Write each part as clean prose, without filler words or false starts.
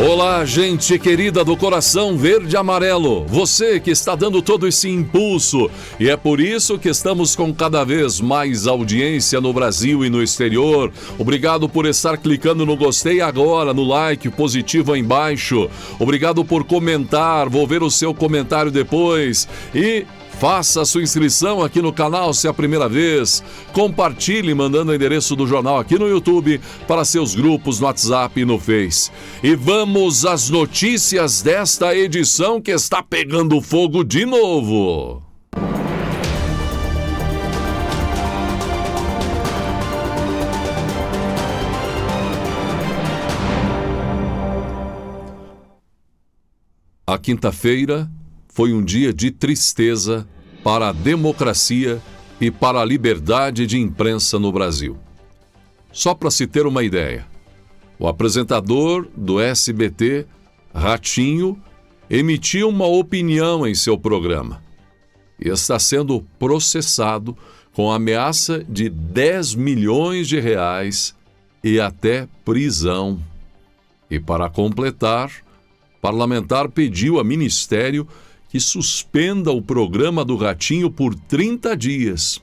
Olá, gente querida do coração verde e amarelo, você que está dando todo esse impulso, e é por isso que estamos com cada vez mais audiência no Brasil e no exterior. Obrigado por estar clicando no gostei agora, no like positivo aí embaixo. Obrigado por comentar, vou ver o seu comentário depois. E faça a sua inscrição aqui no canal se é a primeira vez. Compartilhe mandando o endereço do jornal aqui no YouTube para seus grupos no WhatsApp e no Face. E vamos às notícias desta edição que está pegando fogo de novo. A quinta-feira foi um dia de tristeza para a democracia e para a liberdade de imprensa no Brasil. Só para se ter uma ideia, o apresentador do SBT, Ratinho, emitiu uma opinião em seu programa e está sendo processado com ameaça de 10 milhões de reais e até prisão. E para completar, parlamentar pediu a Ministério que suspenda o programa do Ratinho por 30 dias.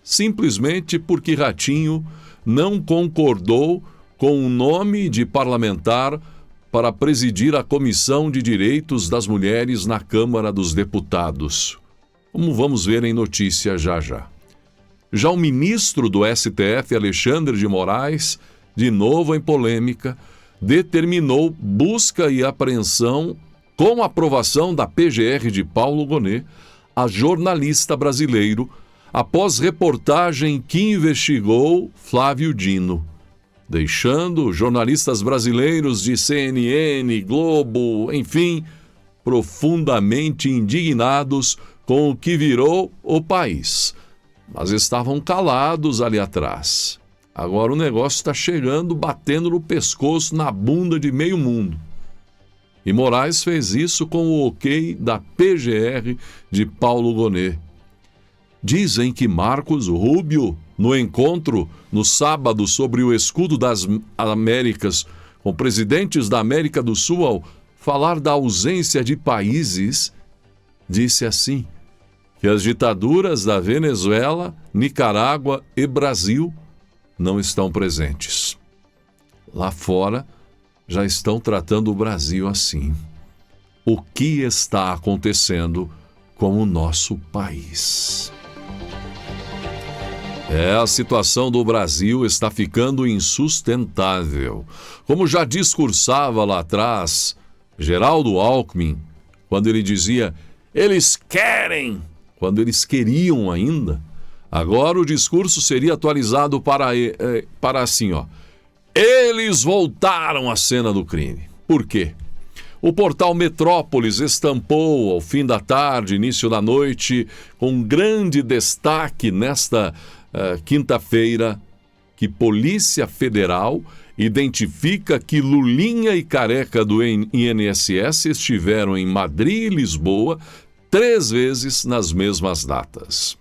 Simplesmente porque Ratinho não concordou com o nome de parlamentar para presidir a Comissão de Direitos das Mulheres na Câmara dos Deputados. Como vamos ver em notícia já já. Já o ministro do STF, Alexandre de Moraes, de novo em polêmica, determinou busca e apreensão com a aprovação da PGR de Paulo Gonet, a jornalista brasileiro, após reportagem que investigou Flávio Dino, deixando jornalistas brasileiros de CNN, Globo, enfim, profundamente indignados com o que virou o país. Mas estavam calados ali atrás. Agora o negócio está chegando, batendo no pescoço, na bunda de meio mundo. E Moraes fez isso com o ok da PGR de Paulo Gonet. Dizem que Marcos Rubio, no encontro no sábado sobre o escudo das Américas, com presidentes da América do Sul, ao falar da ausência de países, disse assim, que as ditaduras da Venezuela, Nicarágua e Brasil não estão presentes. Lá fora, já estão tratando o Brasil assim. O que está acontecendo com o nosso país? A situação do Brasil está ficando insustentável. Como já discursava lá atrás Geraldo Alckmin, quando ele dizia, eles querem, quando eles queriam ainda, agora o discurso seria atualizado para assim, eles voltaram à cena do crime. Por quê? O portal Metrópolis estampou ao fim da tarde, início da noite, com grande destaque nesta quinta-feira, que Polícia Federal identifica que Lulinha e Careca do INSS estiveram em Madrid e Lisboa 3 vezes nas mesmas datas.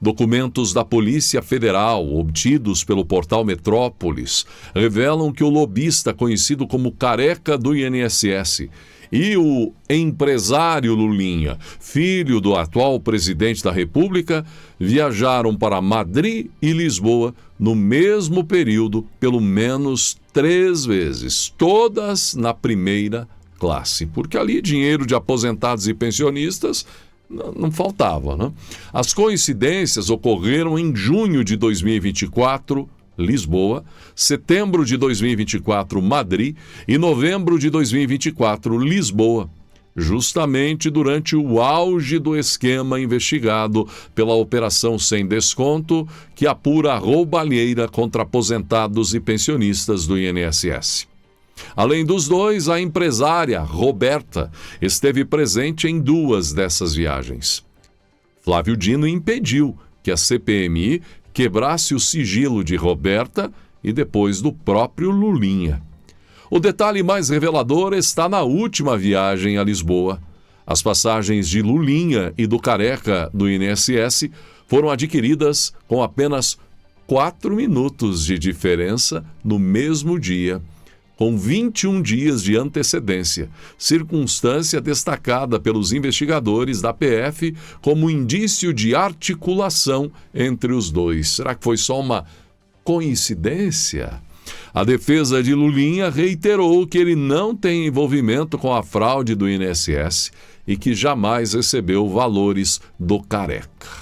Documentos da Polícia Federal, obtidos pelo portal Metrópolis, revelam que o lobista conhecido como Careca do INSS e o empresário Lulinha, filho do atual presidente da República, viajaram para Madrid e Lisboa no mesmo período pelo menos 3 vezes, todas na primeira classe, porque ali dinheiro de aposentados e pensionistas não faltava, né? As coincidências ocorreram em junho de 2024, Lisboa, setembro de 2024, Madrid e novembro de 2024, Lisboa, justamente durante o auge do esquema investigado pela Operação Sem Desconto, que apura a roubalheira contra aposentados e pensionistas do INSS. Além dos dois, a empresária Roberta esteve presente em 2 dessas viagens. Flávio Dino impediu que a CPMI quebrasse o sigilo de Roberta e depois do próprio Lulinha. O detalhe mais revelador está na última viagem a Lisboa. As passagens de Lulinha e do Careca do INSS foram adquiridas com apenas 4 minutos de diferença no mesmo dia, com 21 dias de antecedência, circunstância destacada pelos investigadores da PF como indício de articulação entre os dois. Será que foi só uma coincidência? A defesa de Lulinha reiterou que ele não tem envolvimento com a fraude do INSS e que jamais recebeu valores do Careca.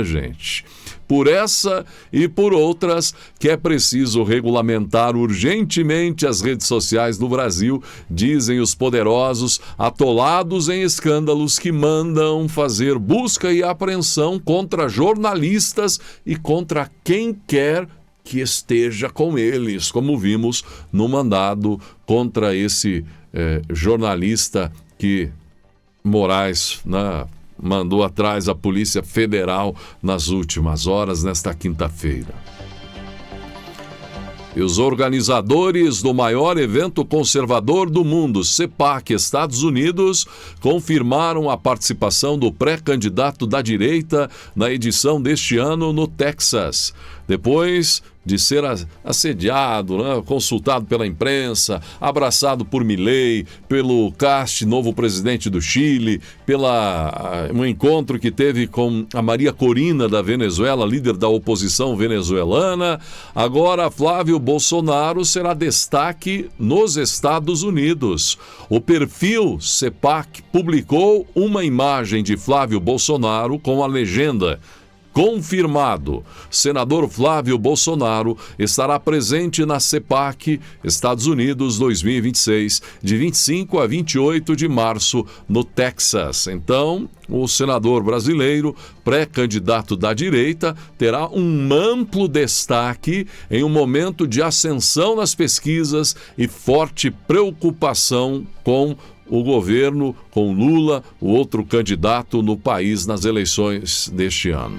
Gente, por essa e por outras que é preciso regulamentar urgentemente as redes sociais do Brasil, dizem os poderosos atolados em escândalos que mandam fazer busca e apreensão contra jornalistas e contra quem quer que esteja com eles, como vimos no mandado contra esse jornalista que Moraes mandou atrás a Polícia Federal nas últimas horas, nesta quinta-feira. E os organizadores do maior evento conservador do mundo, CEPAC, Estados Unidos, confirmaram a participação do pré-candidato da direita na edição deste ano no Texas. Depois de ser assediado, consultado pela imprensa, abraçado por Milei, pelo Cast, novo presidente do Chile, um encontro que teve com a Maria Corina da Venezuela, líder da oposição venezuelana, agora Flávio Bolsonaro será destaque nos Estados Unidos. O perfil CEPAC publicou uma imagem de Flávio Bolsonaro com a legenda: confirmado, senador Flávio Bolsonaro estará presente na CEPAC Estados Unidos 2026, de 25 a 28 de março, no Texas. Então, o senador brasileiro, pré-candidato da direita, terá um amplo destaque em um momento de ascensão nas pesquisas e forte preocupação com o governo, com Lula, o outro candidato no país nas eleições deste ano.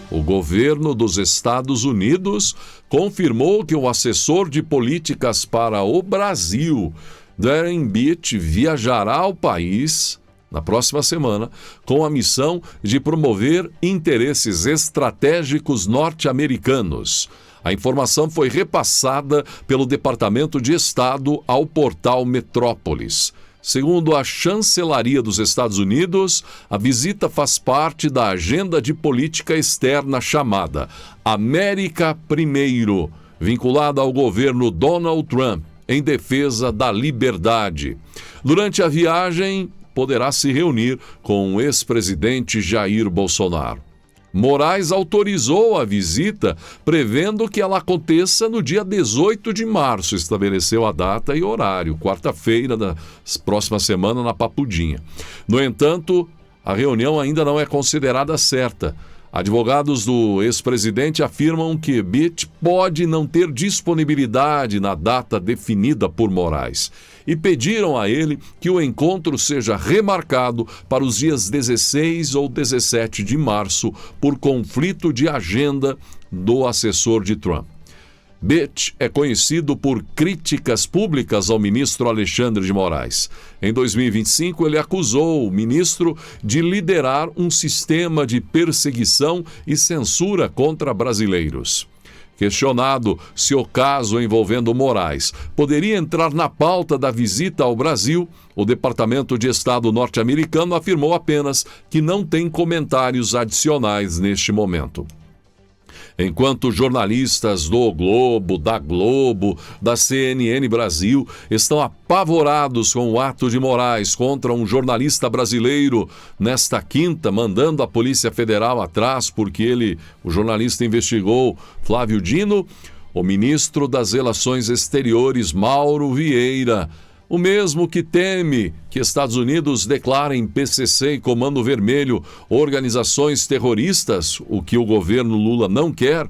O governo dos Estados Unidos confirmou que o assessor de políticas para o Brasil, Darren Beach, viajará ao país na próxima semana com a missão de promover interesses estratégicos norte-americanos. A informação foi repassada pelo Departamento de Estado ao portal Metrópolis. Segundo a Chancelaria dos Estados Unidos, a visita faz parte da agenda de política externa chamada América Primeiro, vinculada ao governo Donald Trump, em defesa da liberdade. Durante a viagem, poderá se reunir com o ex-presidente Jair Bolsonaro. Moraes autorizou a visita, prevendo que ela aconteça no dia 18 de março. Estabeleceu a data e horário, quarta-feira da próxima semana, na Papudinha. No entanto, a reunião ainda não é considerada certa. Advogados do ex-presidente afirmam que Beach pode não ter disponibilidade na data definida por Moraes e pediram a ele que o encontro seja remarcado para os dias 16 ou 17 de março por conflito de agenda do assessor de Trump. Beach é conhecido por críticas públicas ao ministro Alexandre de Moraes. Em 2025, ele acusou o ministro de liderar um sistema de perseguição e censura contra brasileiros. Questionado se o caso envolvendo Moraes poderia entrar na pauta da visita ao Brasil, o Departamento de Estado norte-americano afirmou apenas que não tem comentários adicionais neste momento. Enquanto jornalistas do Globo, da Globo, da CNN Brasil estão apavorados com o ato de Moraes contra um jornalista brasileiro nesta quinta, mandando a Polícia Federal atrás porque o jornalista investigou Flávio Dino, o ministro das Relações Exteriores, Mauro Vieira, o mesmo que teme que Estados Unidos declarem PCC e Comando Vermelho organizações terroristas, o que o governo Lula não quer,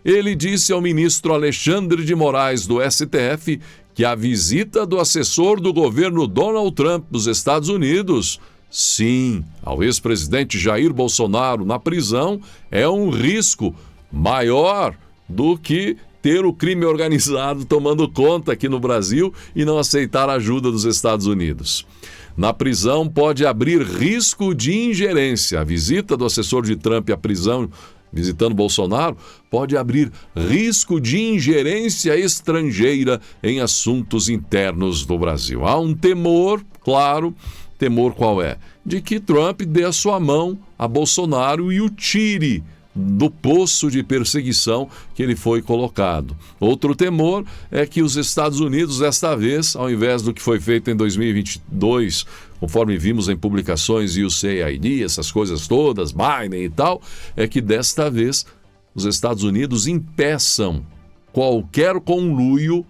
ele disse ao ministro Alexandre de Moraes do STF que a visita do assessor do governo Donald Trump dos Estados Unidos, sim, ao ex-presidente Jair Bolsonaro na prisão, é um risco maior do que ter o crime organizado tomando conta aqui no Brasil e não aceitar a ajuda dos Estados Unidos. Na prisão pode abrir risco de ingerência. A visita do assessor de Trump à prisão visitando Bolsonaro, pode abrir risco de ingerência estrangeira em assuntos internos do Brasil. Há um temor, claro, temor qual é? De que Trump dê a sua mão a Bolsonaro e o tire do poço de perseguição que ele foi colocado. Outro temor é que os Estados Unidos, desta vez, ao invés do que foi feito em 2022, conforme vimos em publicações USAID, essas coisas todas, Biden e tal, é que desta vez os Estados Unidos impeçam qualquer conluio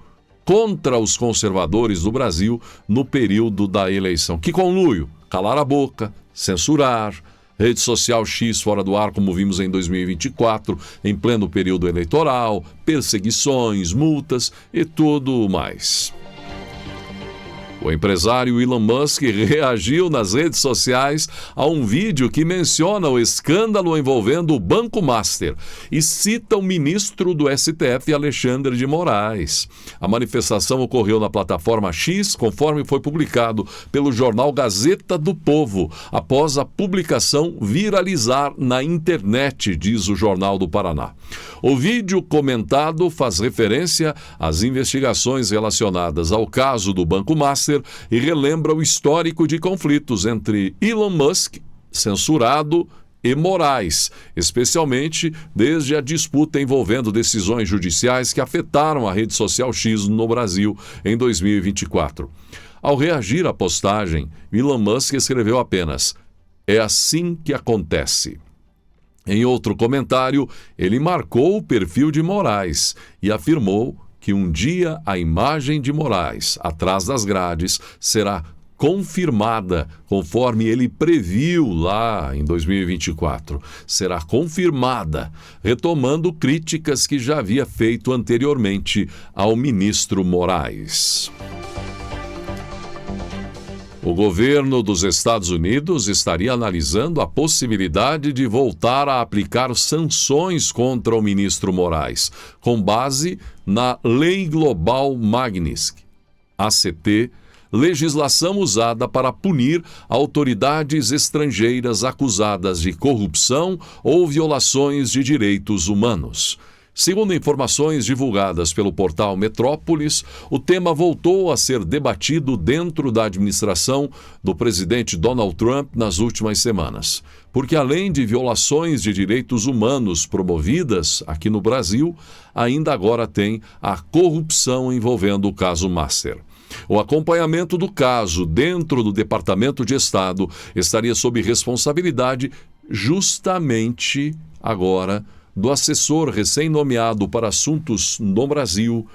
contra os conservadores do Brasil no período da eleição. Que conluio? Calar a boca, censurar, rede social X fora do ar, como vimos em 2024, em pleno período eleitoral, perseguições, multas e tudo mais. O empresário Elon Musk reagiu nas redes sociais a um vídeo que menciona o escândalo envolvendo o Banco Master e cita o ministro do STF, Alexandre de Moraes. A manifestação ocorreu na plataforma X, conforme foi publicado pelo jornal Gazeta do Povo, após a publicação viralizar na internet, diz o Jornal do Paraná. O vídeo comentado faz referência às investigações relacionadas ao caso do Banco Master e relembra o histórico de conflitos entre Elon Musk, censurado, e Moraes, especialmente desde a disputa envolvendo decisões judiciais que afetaram a rede social X no Brasil em 2024. Ao reagir à postagem, Elon Musk escreveu apenas: "É assim que acontece". Em outro comentário, ele marcou o perfil de Moraes e afirmou que um dia a imagem de Moraes, atrás das grades, será confirmada, conforme ele previu lá em 2024. Será confirmada, retomando críticas que já havia feito anteriormente ao ministro Moraes. O governo dos Estados Unidos estaria analisando a possibilidade de voltar a aplicar sanções contra o ministro Moraes, com base na Lei Global Magnitsky, ACT, legislação usada para punir autoridades estrangeiras acusadas de corrupção ou violações de direitos humanos. Segundo informações divulgadas pelo portal Metrópolis, o tema voltou a ser debatido dentro da administração do presidente Donald Trump nas últimas semanas, porque além de violações de direitos humanos promovidas aqui no Brasil, ainda agora tem a corrupção envolvendo o caso Master. O acompanhamento do caso dentro do Departamento de Estado estaria sob responsabilidade justamente agora do assessor recém-nomeado para assuntos no Brasil,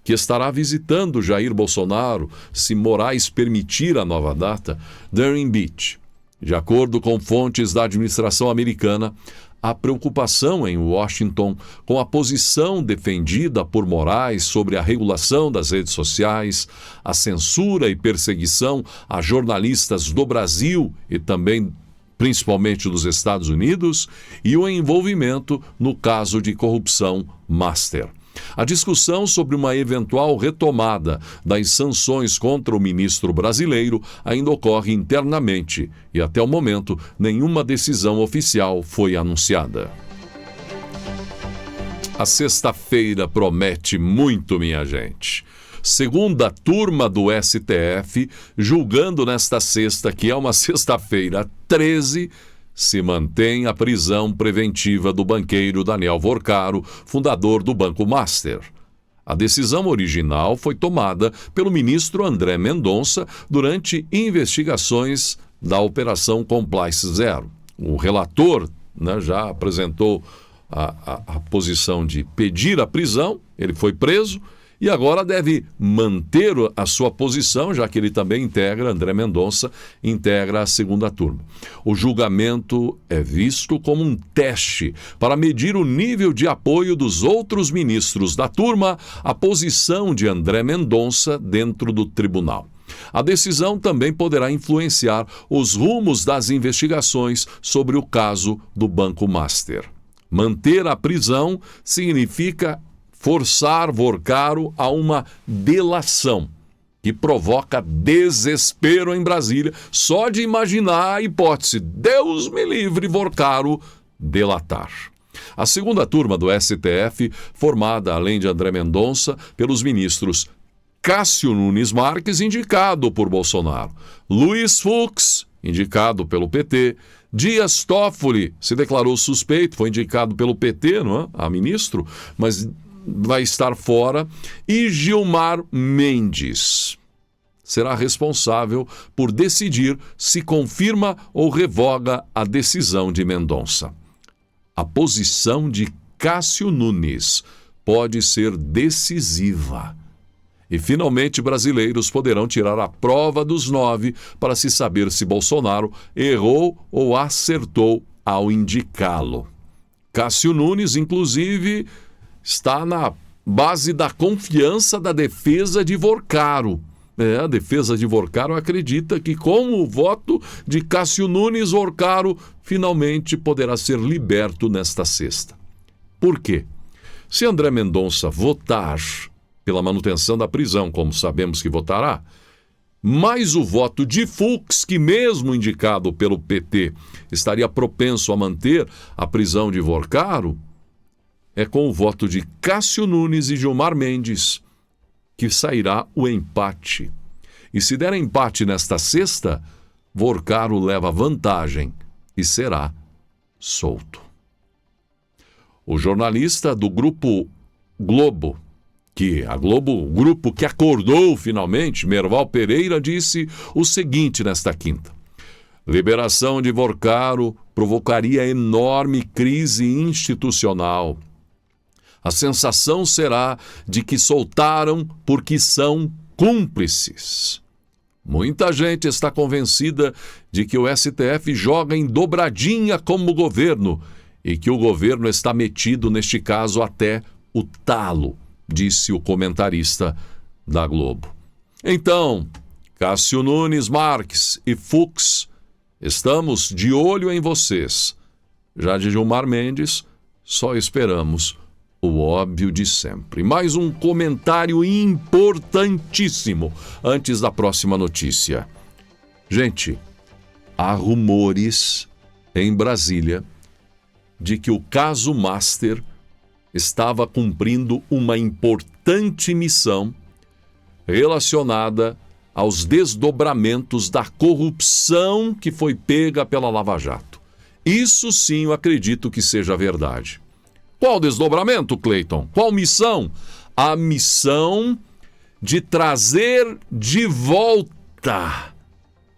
que estará visitando Jair Bolsonaro, se Moraes permitir a nova data, Darren Beach. De acordo com fontes da administração americana, a preocupação em Washington com a posição defendida por Moraes sobre a regulação das redes sociais, a censura e perseguição a jornalistas do Brasil e também principalmente dos Estados Unidos, e o envolvimento no caso de corrupção Master. A discussão sobre uma eventual retomada das sanções contra o ministro brasileiro ainda ocorre internamente e, até o momento, nenhuma decisão oficial foi anunciada. A sexta-feira promete muito, minha gente. Segunda turma do STF, julgando nesta sexta, que é uma sexta-feira 13, se mantém a prisão preventiva do banqueiro Daniel Vorcaro, fundador do Banco Master. A decisão original foi tomada pelo ministro André Mendonça durante investigações da Operação Compliance Zero. O relator, já apresentou a posição de pedir a prisão, ele foi preso, e agora deve manter a sua posição, já que ele também integra, André Mendonça, integra a segunda turma. O julgamento é visto como um teste para medir o nível de apoio dos outros ministros da turma à posição de André Mendonça dentro do tribunal. A decisão também poderá influenciar os rumos das investigações sobre o caso do Banco Master. Manter a prisão significa forçar Vorcaro a uma delação que provoca desespero em Brasília só de imaginar a hipótese. Deus me livre, Vorcaro delatar. A segunda turma do STF, formada, além de André Mendonça, pelos ministros Cássio Nunes Marques, indicado por Bolsonaro, Luiz Fux, indicado pelo PT, Dias Toffoli se declarou suspeito, foi indicado pelo PT, não é? A ministro, mas vai estar fora, e Gilmar Mendes será responsável por decidir se confirma ou revoga a decisão de Mendonça. A posição de Cássio Nunes pode ser decisiva. E, finalmente, brasileiros poderão tirar a prova dos 9 para se saber se Bolsonaro errou ou acertou ao indicá-lo. Cássio Nunes, inclusive, está na base da confiança da defesa de Vorcaro. A defesa de Vorcaro acredita que, com o voto de Cássio Nunes, Vorcaro finalmente poderá ser liberto nesta sexta. Por quê? Se André Mendonça votar pela manutenção da prisão, como sabemos que votará, mais o voto de Fux, que mesmo indicado pelo PT estaria propenso a manter a prisão de Vorcaro, é com o voto de Cássio Nunes e Gilmar Mendes que sairá o empate. E se der empate nesta sexta, Vorcaro leva vantagem e será solto. O jornalista do Grupo Globo, o grupo que acordou finalmente, Merval Pereira, disse o seguinte nesta quinta: liberação de Vorcaro provocaria enorme crise institucional. A sensação será de que soltaram porque são cúmplices. Muita gente está convencida de que o STF joga em dobradinha como o governo e que o governo está metido, neste caso, até o talo, disse o comentarista da Globo. Então, Cássio Nunes Marques e Fux, estamos de olho em vocês. Já de Gilmar Mendes, só esperamos o óbvio de sempre. Mais um comentário importantíssimo antes da próxima notícia. Gente, há rumores em Brasília de que o caso Master estava cumprindo uma importante missão relacionada aos desdobramentos da corrupção que foi pega pela Lava Jato. Isso sim eu acredito que seja verdade. Qual desdobramento, Cleiton? Qual missão? A missão de trazer de volta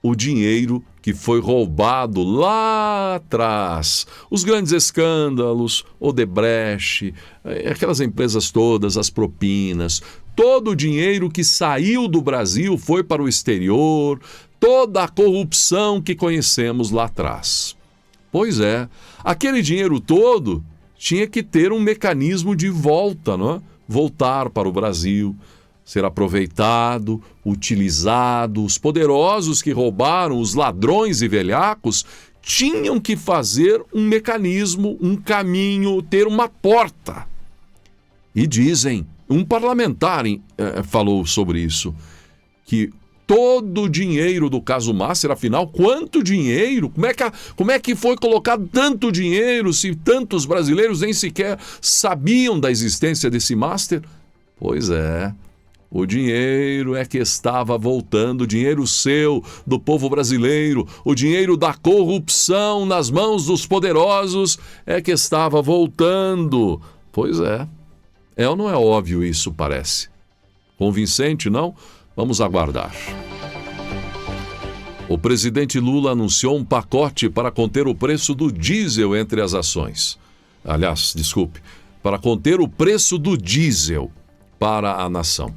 o dinheiro que foi roubado lá atrás. Os grandes escândalos, Odebrecht, aquelas empresas todas, as propinas, todo o dinheiro que saiu do Brasil foi para o exterior, toda a corrupção que conhecemos lá atrás. Pois é, aquele dinheiro todo tinha que ter um mecanismo de volta, não é? Voltar para o Brasil, ser aproveitado, utilizado. Os poderosos que roubaram, os ladrões e velhacos, tinham que fazer um mecanismo, um caminho, ter uma porta. E dizem, um parlamentar falou sobre isso, que todo o dinheiro do caso Master, afinal, quanto dinheiro? Como é que foi colocado tanto dinheiro se tantos brasileiros nem sequer sabiam da existência desse Master? Pois é, o dinheiro é que estava voltando, o dinheiro seu, do povo brasileiro, o dinheiro da corrupção nas mãos dos poderosos é que estava voltando. Pois é. É ou não é óbvio isso, parece? Convincente, não? Vamos aguardar. O presidente Lula anunciou um pacote para conter o preço do diesel entre as ações. Para conter o preço do diesel para a nação.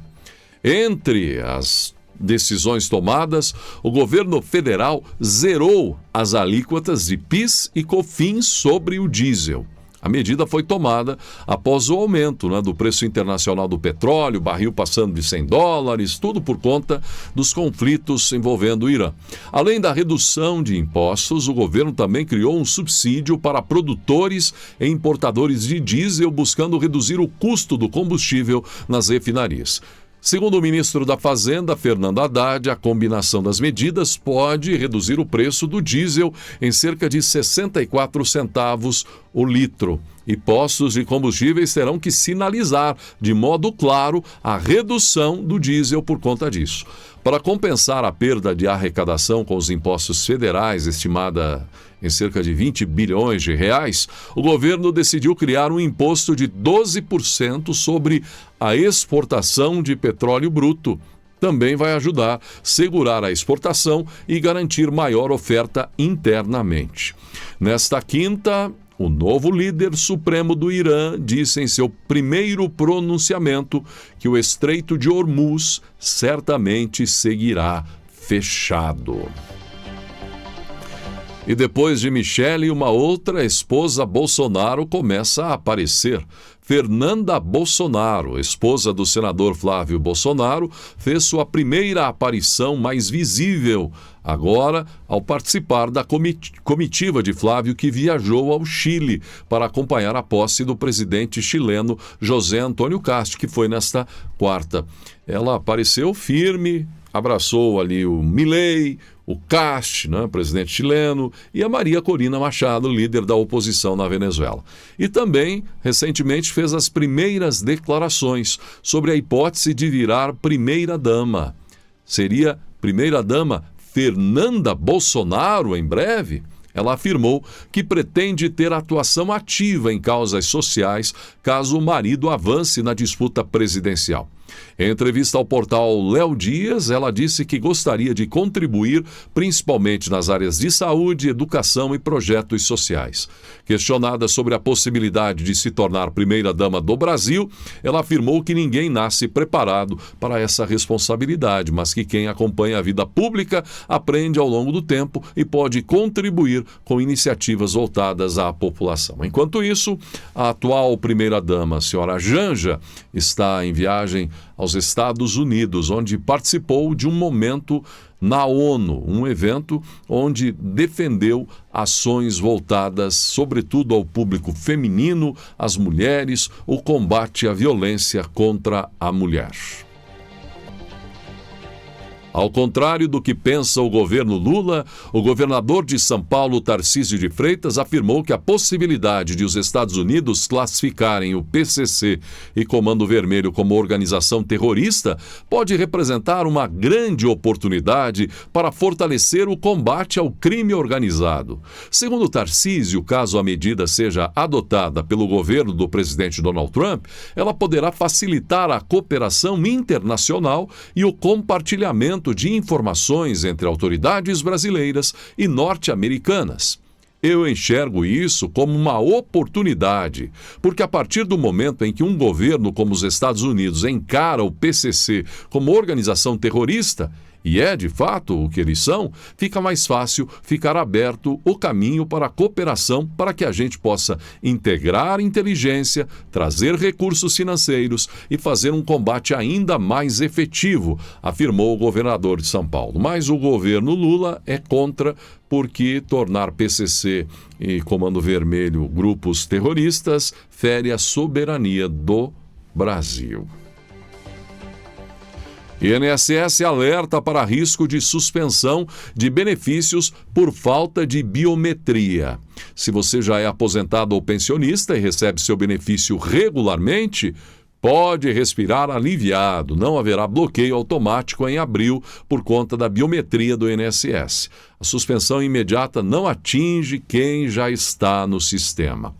Entre as decisões tomadas, o governo federal zerou as alíquotas de PIS e COFINS sobre o diesel. A medida foi tomada após o aumento do preço internacional do petróleo, barril passando de $100, tudo por conta dos conflitos envolvendo o Irã. Além da redução de impostos, o governo também criou um subsídio para produtores e importadores de diesel, buscando reduzir o custo do combustível nas refinarias. Segundo o ministro da Fazenda, Fernando Haddad, a combinação das medidas pode reduzir o preço do diesel em cerca de 64 centavos o litro e postos de combustíveis terão que sinalizar de modo claro a redução do diesel por conta disso. Para compensar a perda de arrecadação com os impostos federais, estimada em cerca de 20 bilhões de reais, o governo decidiu criar um imposto de 12% sobre a exportação de petróleo bruto. Também vai ajudar a segurar a exportação e garantir maior oferta internamente. Nesta quinta, o novo líder supremo do Irã disse em seu primeiro pronunciamento que o Estreito de Hormuz certamente seguirá fechado. E depois de Michele, uma outra esposa Bolsonaro começa a aparecer. Fernanda Bolsonaro, esposa do senador Flávio Bolsonaro, fez sua primeira aparição mais visível agora ao participar da comitiva de Flávio que viajou ao Chile para acompanhar a posse do presidente chileno José Antônio Kast, que foi nesta quarta. Ela apareceu firme, abraçou ali o Milei, o Kast, presidente chileno, e a Maria Corina Machado, líder da oposição na Venezuela. E também, recentemente, fez as primeiras declarações sobre a hipótese de virar primeira-dama. Seria primeira-dama Fernanda Bolsonaro em breve? Ela afirmou que pretende ter atuação ativa em causas sociais caso o marido avance na disputa presidencial. Em entrevista ao portal Léo Dias, ela disse que gostaria de contribuir principalmente nas áreas de saúde, educação e projetos sociais. Questionada sobre a possibilidade de se tornar primeira-dama do Brasil, ela afirmou que ninguém nasce preparado para essa responsabilidade, mas que quem acompanha a vida pública aprende ao longo do tempo e pode contribuir com iniciativas voltadas à população. Enquanto isso, a atual primeira-dama, a senhora Janja, está em viagem aos Estados Unidos, onde participou de um momento na ONU, um evento onde defendeu ações voltadas, sobretudo, ao público feminino, às mulheres, o combate à violência contra a mulher. Ao contrário do que pensa o governo Lula, o governador de São Paulo, Tarcísio de Freitas, afirmou que a possibilidade de os Estados Unidos classificarem o PCC e Comando Vermelho como organização terrorista pode representar uma grande oportunidade para fortalecer o combate ao crime organizado. Segundo Tarcísio, caso a medida seja adotada pelo governo do presidente Donald Trump, ela poderá facilitar a cooperação internacional e o compartilhamento de informações entre autoridades brasileiras e norte-americanas. Eu enxergo isso como uma oportunidade, porque a partir do momento em que um governo como os Estados Unidos encara o PCC como organização terrorista, e é de fato o que eles são, fica mais fácil ficar aberto o caminho para a cooperação para que a gente possa integrar inteligência, trazer recursos financeiros e fazer um combate ainda mais efetivo, afirmou o governador de São Paulo. Mas o governo Lula é contra, porque tornar PCC e Comando Vermelho grupos terroristas fere a soberania do Brasil. INSS alerta para risco de suspensão de benefícios por falta de biometria. Se você já é aposentado ou pensionista e recebe seu benefício regularmente, pode respirar aliviado. Não haverá bloqueio automático em abril por conta da biometria do INSS. A suspensão imediata não atinge quem já está no sistema.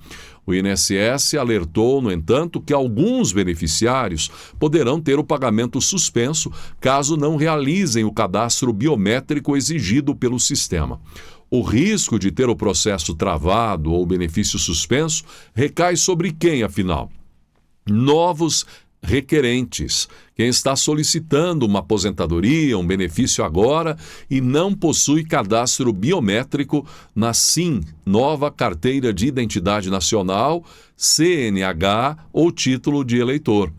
O INSS alertou, no entanto, que alguns beneficiários poderão ter o pagamento suspenso caso não realizem o cadastro biométrico exigido pelo sistema. O risco de ter o processo travado ou o benefício suspenso recai sobre quem, afinal? Novos requerentes. Quem está solicitando uma aposentadoria, um benefício agora e não possui cadastro biométrico na SIN, nova Carteira de Identidade Nacional, CNH ou título de eleitor.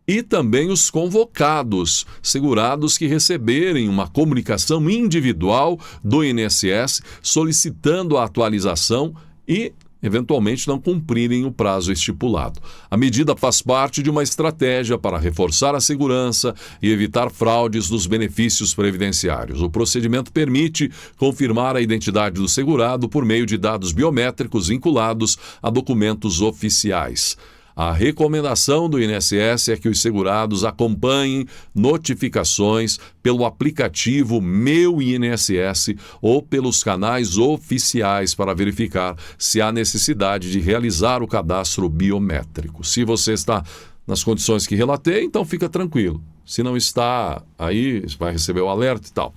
E também os convocados, segurados que receberem uma comunicação individual do INSS solicitando a atualização e eventualmente não cumprirem o prazo estipulado. A medida faz parte de uma estratégia para reforçar a segurança e evitar fraudes nos benefícios previdenciários. O procedimento permite confirmar a identidade do segurado por meio de dados biométricos vinculados a documentos oficiais. A recomendação do INSS é que os segurados acompanhem notificações pelo aplicativo Meu INSS ou pelos canais oficiais para verificar se há necessidade de realizar o cadastro biométrico. Se você está nas condições que relatei, então fica tranquilo. Se não está, aí vai receber o alerta e tal.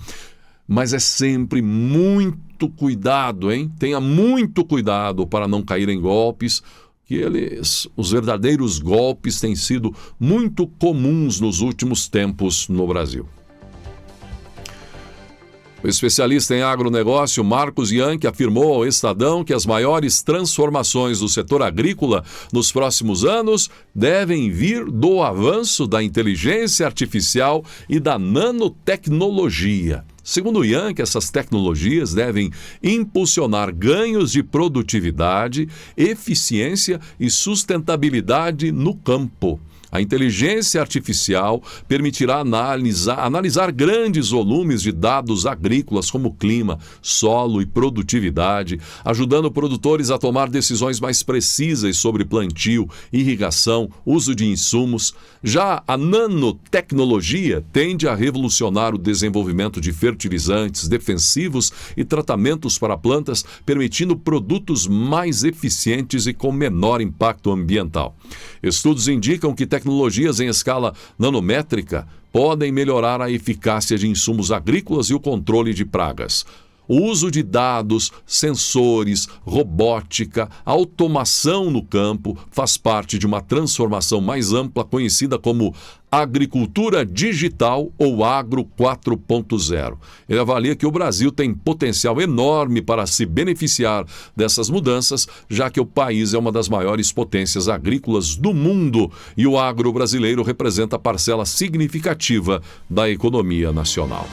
Mas é sempre muito cuidado, hein? Tenha muito cuidado para não cair em golpes, que os verdadeiros golpes têm sido muito comuns nos últimos tempos no Brasil. O especialista em agronegócio Marcos Yankee afirmou ao Estadão que as maiores transformações do setor agrícola nos próximos anos devem vir do avanço da inteligência artificial e da nanotecnologia. Segundo Yankee, essas tecnologias devem impulsionar ganhos de produtividade, eficiência e sustentabilidade no campo. A inteligência artificial permitirá analisar grandes volumes de dados agrícolas como clima, solo e produtividade, ajudando produtores a tomar decisões mais precisas sobre plantio, irrigação, uso de insumos. Já a nanotecnologia tende a revolucionar o desenvolvimento de fertilizantes, defensivos e tratamentos para plantas, permitindo produtos mais eficientes e com menor impacto ambiental. Estudos indicam que tecnologias em escala nanométrica podem melhorar a eficácia de insumos agrícolas e o controle de pragas. O uso de dados, sensores, robótica, automação no campo faz parte de uma transformação mais ampla conhecida como agricultura digital ou agro 4.0. Ele avalia que o Brasil tem potencial enorme para se beneficiar dessas mudanças, já que o país é uma das maiores potências agrícolas do mundo e o agro brasileiro representa parcela significativa da economia nacional.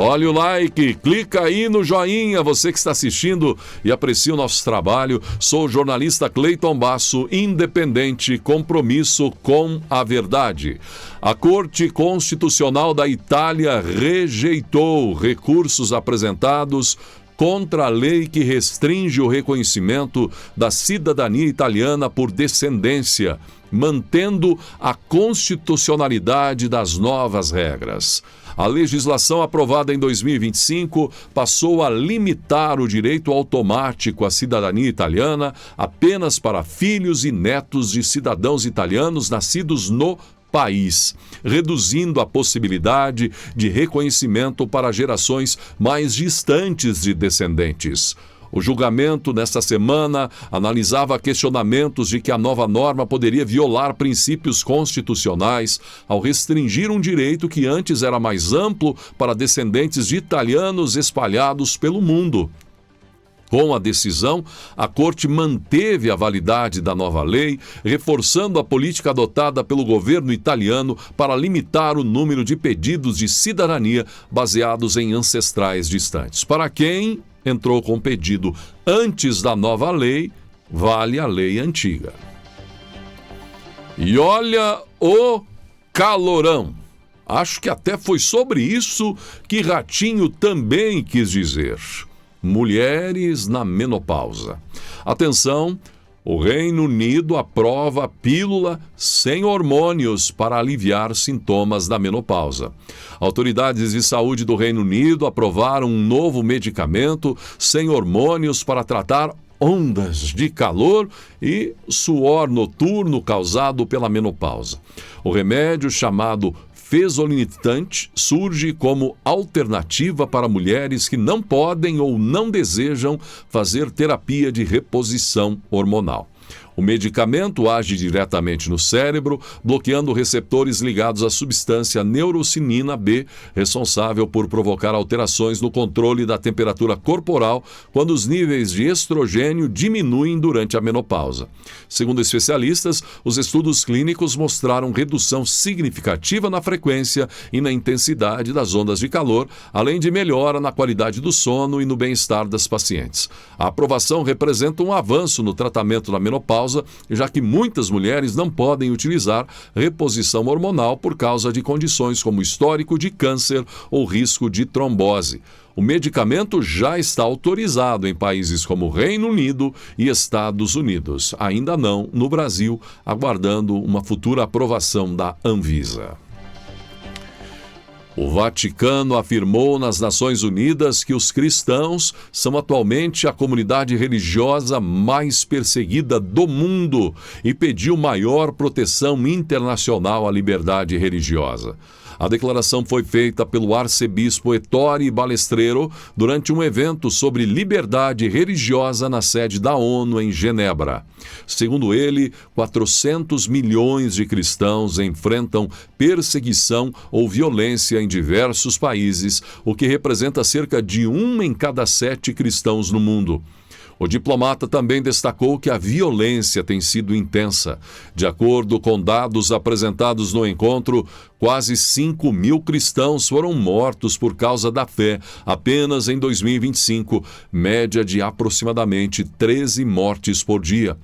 Olha o like, clica aí no joinha, você que está assistindo e aprecia o nosso trabalho. Sou o jornalista Cleiton Basso, independente, compromisso com a verdade. A Corte Constitucional da Itália rejeitou recursos apresentados contra a lei que restringe o reconhecimento da cidadania italiana por descendência, mantendo a constitucionalidade das novas regras. A legislação aprovada em 2025 passou a limitar o direito automático à cidadania italiana apenas para filhos e netos de cidadãos italianos nascidos no país, reduzindo a possibilidade de reconhecimento para gerações mais distantes de descendentes. O julgamento, nesta semana, analisava questionamentos de que a nova norma poderia violar princípios constitucionais ao restringir um direito que antes era mais amplo para descendentes de italianos espalhados pelo mundo. Com a decisão, a Corte manteve a validade da nova lei, reforçando a política adotada pelo governo italiano para limitar o número de pedidos de cidadania baseados em ancestrais distantes. Para quem entrou com pedido antes da nova lei, vale a lei antiga. E olha o calorão. Acho que até foi sobre isso que Ratinho também quis dizer. Mulheres na menopausa. Atenção, o Reino Unido aprova a pílula sem hormônios para aliviar sintomas da menopausa. Autoridades de saúde do Reino Unido aprovaram um novo medicamento sem hormônios para tratar ondas de calor e suor noturno causado pela menopausa. O remédio, chamado Fezolinetant, surge como alternativa para mulheres que não podem ou não desejam fazer terapia de reposição hormonal. O medicamento age diretamente no cérebro, bloqueando receptores ligados à substância neurocinina B, responsável por provocar alterações no controle da temperatura corporal quando os níveis de estrogênio diminuem durante a menopausa. Segundo especialistas, os estudos clínicos mostraram redução significativa na frequência e na intensidade das ondas de calor, além de melhora na qualidade do sono e no bem-estar das pacientes. A aprovação representa um avanço no tratamento da menopausa, já que muitas mulheres não podem utilizar reposição hormonal por causa de condições como histórico de câncer ou risco de trombose. O medicamento já está autorizado em países como Reino Unido e Estados Unidos, ainda não no Brasil, aguardando uma futura aprovação da Anvisa. O Vaticano afirmou nas Nações Unidas que os cristãos são atualmente a comunidade religiosa mais perseguida do mundo e pediu maior proteção internacional à liberdade religiosa. A declaração foi feita pelo arcebispo Ettore Balestrero durante um evento sobre liberdade religiosa na sede da ONU em Genebra. Segundo ele, 400 milhões de cristãos enfrentam perseguição ou violência em diversos países, o que representa cerca de 1 em cada 7 cristãos no mundo. O diplomata também destacou que a violência tem sido intensa. De acordo com dados apresentados no encontro, quase 5.000 cristãos foram mortos por causa da fé apenas em 2025, média de aproximadamente 13 mortes por dia.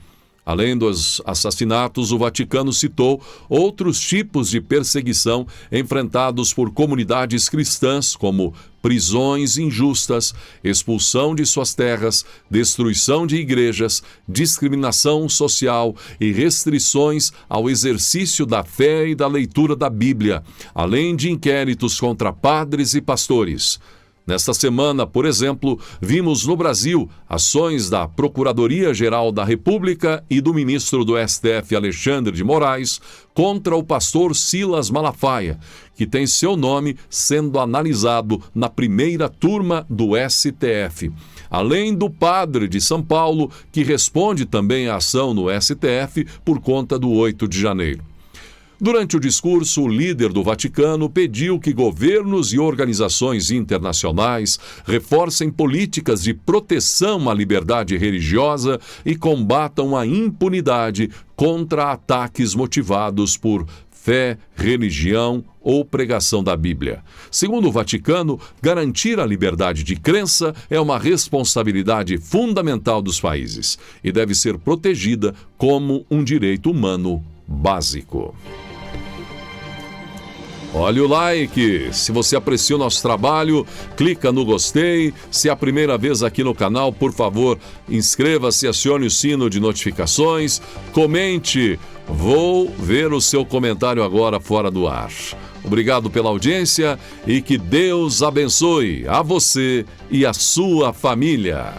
Além dos assassinatos, o Vaticano citou outros tipos de perseguição enfrentados por comunidades cristãs, como prisões injustas, expulsão de suas terras, destruição de igrejas, discriminação social e restrições ao exercício da fé e da leitura da Bíblia, além de inquéritos contra padres e pastores. Nesta semana, por exemplo, vimos no Brasil ações da Procuradoria-Geral da República e do ministro do STF, Alexandre de Moraes, contra o pastor Silas Malafaia, que tem seu nome sendo analisado na primeira turma do STF. Além do padre de São Paulo, que responde também à ação no STF por conta do 8 de janeiro. Durante o discurso, o líder do Vaticano pediu que governos e organizações internacionais reforcem políticas de proteção à liberdade religiosa e combatam a impunidade contra ataques motivados por fé, religião ou pregação da Bíblia. Segundo o Vaticano, garantir a liberdade de crença é uma responsabilidade fundamental dos países e deve ser protegida como um direito humano básico. Olha o like, se você apreciou nosso trabalho, clica no gostei. Se é a primeira vez aqui no canal, por favor, inscreva-se, acione o sino de notificações, comente. Vou ver o seu comentário agora fora do ar. Obrigado pela audiência e que Deus abençoe a você e a sua família.